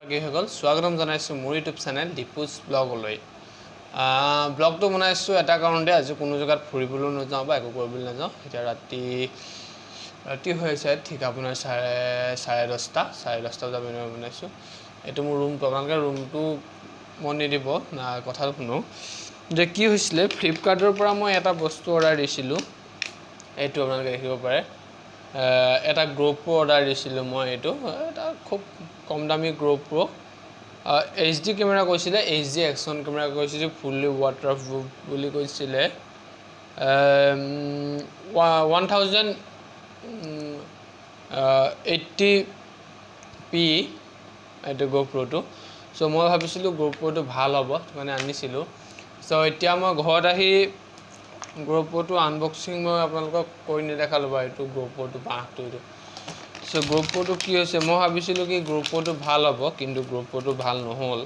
কি হৈ গ'ল স্বাগতম জনাইছোঁ মোৰ ইউটিউব চেনেল দীপুজ ব্লগলৈ ব্লগটো বনাইছোঁ এটা কাৰণতে আজি কোনো জেগাত ফুৰিবলৈ নাযাওঁ বা একো কৰিবলৈ নাযাওঁ এতিয়া ৰাতি হৈ আছে ঠিক আপোনাৰ 10:30 বজাত বনাইছোঁ এইটো মোৰ ৰুম আপোনালোকে ৰুমটো মন নিদিব না কথাটো শুনো যে কি হৈছিলে ফ্লিপকাৰ্টৰ পৰা মই এটা বস্তু অৰ্ডাৰ দিছিলোঁ এইটো আপোনালোকে দেখিব পাৰে এটা GoPro অৰ্ডাৰ দিছিলোঁ মই এইটো এটা খুব কম দামী GoPro HD কেমেৰা কৈছিলে HD এক্সন কেমেৰা কৈছিলে ফুললি ৱাটাৰপ্ৰুফ বুলি কৈছিলে 1080p এইটো GoProটো সো মই ভাবিছিলোঁ GoProটো ভাল হ'ব মানে আনিছিলোঁ সো এতিয়া মই ঘৰত আহি GoProটো আনবক্সিং মই আপোনালোকক কৰি নেদেখালো বা এইটো GoProটো বাহটো এইটো সো GoProটো কি হৈছে মই ভাবিছিলোঁ কি GoProটো ভাল হ'ব কিন্তু GoProটো ভাল নহ'ল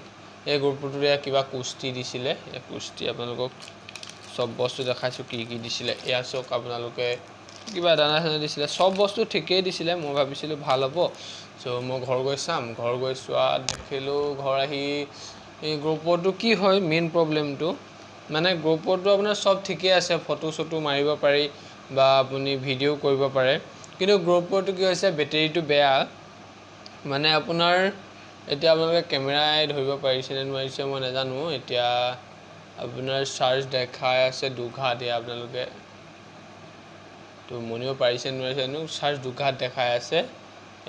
এই GoProটোৰ কিবা কুস্তি দিছিলে এই কুস্তি আপোনালোকক সব বস্তু দেখাইছোঁ কি কি দিছিলে এয়া চক আপোনালোকে কিবা দানা দিছিলে সব বস্তু ঠিকেই দিছিলে মই ভাবিছিলোঁ ভাল হ'ব সো মই ঘৰ গৈ চাম ঘৰ গৈ চোৱা দেখিলোঁ ঘৰ আহি এই GoProটো কি হয় মেইন প্ৰবলেমটো মানে GoProটো আপোনাৰ সব ঠিকেই আছে ফটো চটো মাৰিব পাৰি বা আপুনি ভিডিও কৰিব পাৰে কিন্তু GoProটো কি হৈছে বেটাৰীটো বেয়া মানে আপোনাৰ এতিয়া আপোনালোকে কেমেৰাই ধৰিব পাৰিছে নে নোৱাৰিছে মই নাজানো এতিয়া আপোনাৰ চাৰ্জ দেখাই আছে 2 দিয়া আপোনালোকে তো মনিব পাৰিছে নোৱাৰিছে নো চাৰ্জ 2 দেখাই আছে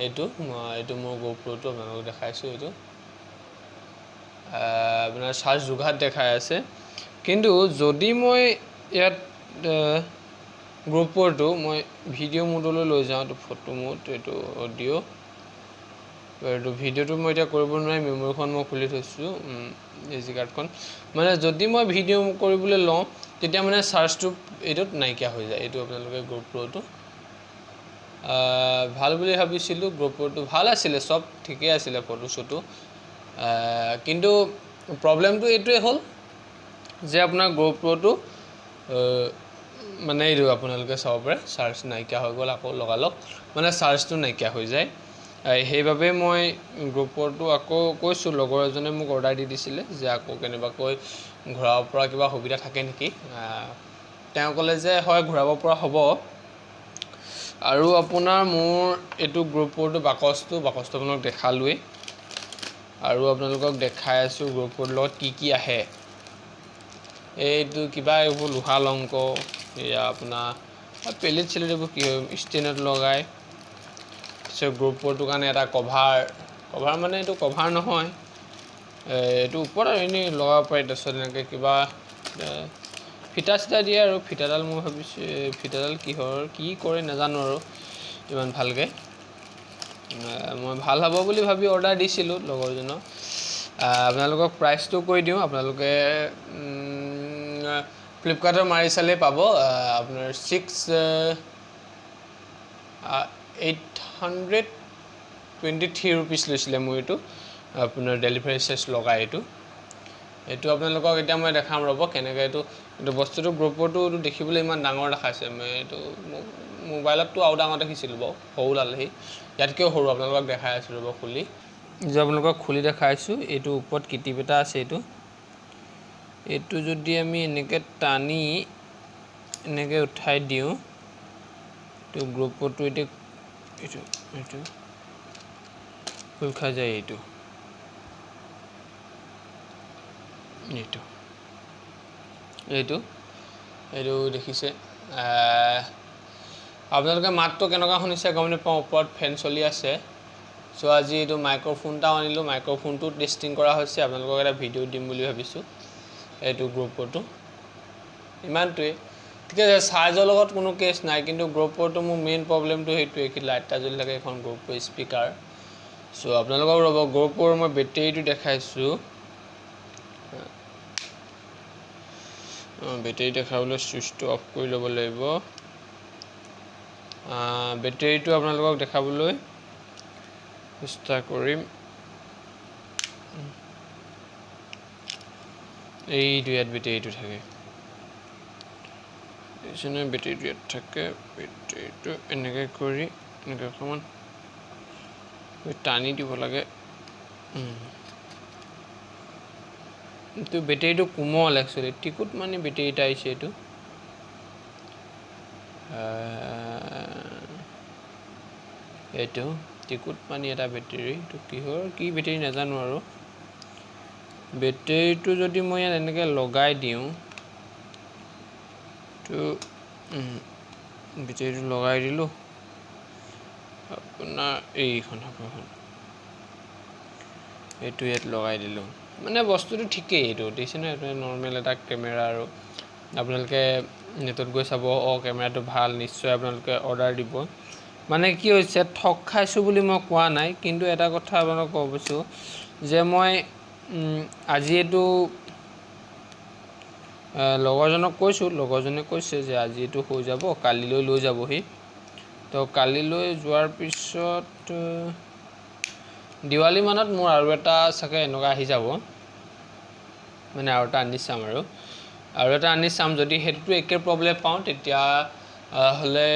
এইটো মোৰ GoProটো আপোনালোকক দেখাইছো এইটো আপোনাৰ চাৰ্জ 2 দেখাই আছে কিন্তু যদি মই ইয়াত GoProটো মই ভিডিও মোডলৈ লৈ যাওঁ তো ফটো মোড এইটো অডিও এইটো ভিডিওটো মই এতিয়া কৰিব নোৱাৰিম মেমৰিখন মই খুলি থৈছো এজি কাৰ্ডখন মানে যদি মই ভিডিও কৰিবলৈ লওঁ তেতিয়া মানে চাৰ্জটো এইটোত নাইকিয়া হৈ যায় এইটো আপোনালোকে GoProটো ভাল বুলি ভাবিছিলোঁ GoProটো ভাল আছিল সব ঠিকে আছিল ফটো চটো কিন্তু প্ৰবলেমটো এইটোৱে হ'ল যে আপোনাৰ GoProটো মানে এইটো আপোনালোকে চাব পাৰে চাৰ্জ নাইকিয়া হৈ গ'ল আকৌ লগালক মানে চাৰ্জটো নাইকিয়া হৈ যায় সেইভাবে মই GoProটো আকৌ কৈছো লগৰ এজনে মোক অৰ্ডাৰ দি দিছিলে যে আকৌ কেনেবাকৈ ঘূৰাব পৰা কিবা সুবিধা থাকে নেকি তেওঁ ক'লে যে হয় ঘূৰাব পৰা হ'ব আৰু আপোনাৰ মোৰ এইটো GoProটো বাকচটো আপোনাক দেখালোই আৰু আপোনালোকক দেখাই আছো GoProৰ লগত কি আহে এইটো কিবা এইবোৰ লোহা লংক এয়া আপোনাৰ পেলেট চেলেট এইবোৰ কি ষ্টেনত লগাই সো GoProটো কাৰণে এটা কভাৰ মানে এইটো কভাৰ নহয় এইটো ওপৰত এনে লগাব পাৰি তাৰছত এনেকৈ কিবা ফিটা চিটা দিয়ে আৰু ফিটাডাল মই ভাবিছোঁ ফিটাডাল কি কৰে নাজানো আৰু ইমান ভালকৈ মই ভাল হ'ব বুলি ভাবি অৰ্ডাৰ দিছিলোঁ লগৰজনক আপোনালোকক প্ৰাইচটো কৈ দিওঁ আপোনালোকে ফ্লিপকাৰ্টৰ মাৰি চালে পাব আপোনাৰ 823 rupees লৈছিলে মোৰ এইটো আপোনাৰ ডেলিভাৰী চাৰ্জ লগাই এইটো আপোনালোকক এতিয়া মই দেখাম ৰ'ব কেনেকৈ এইটো বস্তুটো GoProটো দেখিবলৈ ইমান ডাঙৰ দেখাইছে মই এইটো মোবাইলতটো আৰু ডাঙৰ দেখিছিলোঁ বাৰু সৰু লালহি ইয়াতকৈ সৰু আপোনালোকক দেখাই আছোঁ ৰ'ব খুলি যে আপোনালোকক খুলি দেখাইছোঁ এইটো ওপৰত কিটিপ এটা আছে এইটো যদি আমি এনেকৈ টানি এনেকৈ উঠাই দিওঁ তো GoProটো এইটো খোল খাই যায় এইটো দেখিছে আপোনালোকে মাতটো কেনেকুৱা শুনিছে গম নাপাওঁ ওপৰত ফেন চলি আছে সো আজি এইটো মাইক্ৰফোনটাও আনিলোঁ মাইক্ৰফোনটো টেষ্টিং কৰা হৈছে আপোনালোকক এটা ভিডিও দিম বুলি ভাবিছোঁ এইটো GoProটো ইমানটোৱে ঠিক আছে চাৰ্জৰ লগত কোনো কেছ নাই কিন্তু GoProটো মোৰ মেইন প্ৰবলেমটো সেইটোৱে কি লাইটটা জ্বলি থাকে এখন GoPro স্পিকাৰ সো আপোনালোকক ৰ'ব GoProৰ মই বেটাৰীটো দেখাইছোঁ বেটাৰী দেখাবলৈ সুইচটো অফ কৰি ল'ব লাগিব বেটাৰীটো আপোনালোকক দেখাবলৈ চেষ্টা কৰিম এইটো ইয়াত বেটাৰীটো থাকে বেটাৰীটো ইয়াত থাকে বেটাৰীটো এনেকৈ কৰি এনেকৈ অকণমান টানি দিব লাগে এইটো বেটেৰীটো কোমল একচুৱেলি টিকুট মানে বেটেৰী এটা আহিছে এইটো এইটো টিকুট মানে এটা বেটেৰী এইটো কিহৰ কি বেটেৰী নাজানো আৰু বেটেৰীটো যদি মই ইয়াত এনেকৈ লগাই দিওঁ তো বেটেৰীটো লগাই দিলোঁ আপোনাৰ এইখন এইটো ইয়াত লগাই দিলোঁ মানে বস্তুটো ঠিকেই এইটো দিছে না এইটো নৰ্মেল এটা কেমেৰা আৰু আপোনালোকে নেটত গৈ চাব কেমেৰাটো ভাল নিশ্চয় আপোনালোকে অৰ্ডাৰ দিব মানে কি হৈছে ঠক খাইছোঁ বুলি মই কোৱা নাই কিন্তু এটা কথা আপোনালোকক ক'ব বিচাৰিছোঁ যে মই আজি এইটো লগৰজনক কৈছোঁ লগৰজনে কৈছে যে আজি এইটো হৈ যাব কালিলৈ লৈ যাবহি তো কালিলৈ যোৱাৰ পিছত দিৱালী মানত মোৰ আৰু এটা চাগে এনেকুৱা আহি যাব মানে আৰু এটা আনি চাম আৰু এটা আনি চাম যদি সেইটো একে প্ৰব্লেম পাওঁ তেতিয়া হ'লে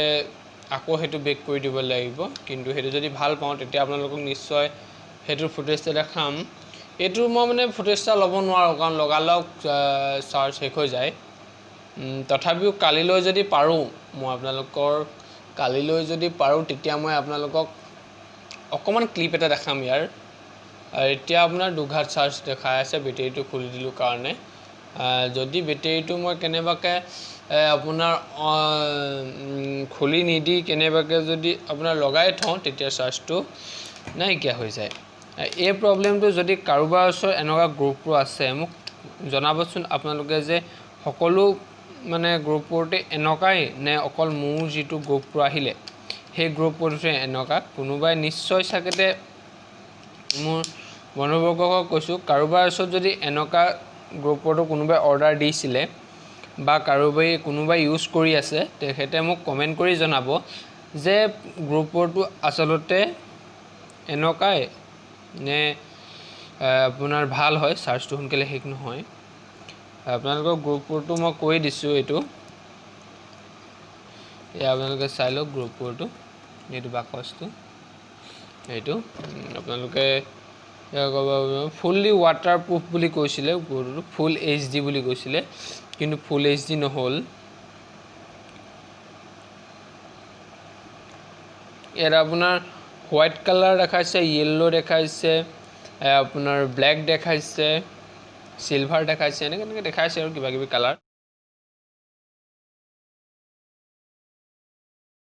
আকৌ সেইটো বেক কৰি দিব লাগিব কিন্তু সেইটো যদি ভাল পাওঁ তেতিয়া আপোনালোকক নিশ্চয় সেইটোৰ ফুটেজটো দেখাম এইটো মই মানে ফুটেজটা ল'ব নোৱাৰোঁ কাৰণ লগালগ চাৰ্জ শেষ হৈ যায় তথাপিও কালিলৈ যদি পাৰোঁ মই আপোনালোকৰ কালিলৈ যদি পাৰোঁ তেতিয়া মই আপোনালোকক অকমান ক্লিপ এটা দেখাম ইয়াৰ আৰু এতিয়া আপোনাৰ 2 ঘাট চাৰ্জ দেখাই আছে বেটেৰীটো খুলি দিলোঁ কাৰণে যদি বেটেৰীটো মই কেনেবাকে আপোনাৰ খুলি নিদি কেনেবাকে যদি আপোনাৰ লগাই থওঁ তেতিয়া চাৰ্জটো নাইকিয়া হৈ যায় এই প্ৰবলেমটো যদি কাৰোবাৰ ওচৰত এনেকুৱা গ্ৰুপটো আছে মোক জনাবচোন আপোনালোকে যে সকলো মানে গ্ৰুপটোতে এনেকুৱাই নে অকল মোৰ যিটো গ্ৰুপটো আহিলে সেই গ্ৰুপটোতে এনেকুৱা কোনোবাই নিশ্চয় চাগেতে মোৰ বন্ধুবৰ্গক কৈছোঁ কাৰোবাৰ ওচৰত যদি এনেকুৱা গ্ৰুপটো কোনোবাই অৰ্ডাৰ দিছিলে বা কোনোবাই ইউজ কৰি আছে তেখেতে মোক কমেন্ট কৰি জনাব যে গ্ৰুপটো আচলতে এনেকুৱাই নে আপোনাৰ ভাল হয় চাৰ্জটো সোনকালে শেষ নহয় আপোনালোকৰ গ্ৰুপটো মই কৈ দিছোঁ এইটো আপোনালোকে চাই লওক গ্ৰুপটো এইটো বাকচটো এইটো আপোনালোকে ফুললি ৱাটাৰপ্ৰুফ বুলি কৈছিলে গ্ৰুপটো ফুল HD বুলি কৈছিলে কিন্তু ফুল HD নহ'ল ইয়াত আপোনাৰ হোৱাইট কালাৰ দেখাইছে ইয়েলো দেখাইছে আপোনাৰ ব্ল্যাক দেখাইছে সিলভাৰ দেখাইছে এনেকৈ দেখাইছে আৰু কিবা কিবি কালাৰ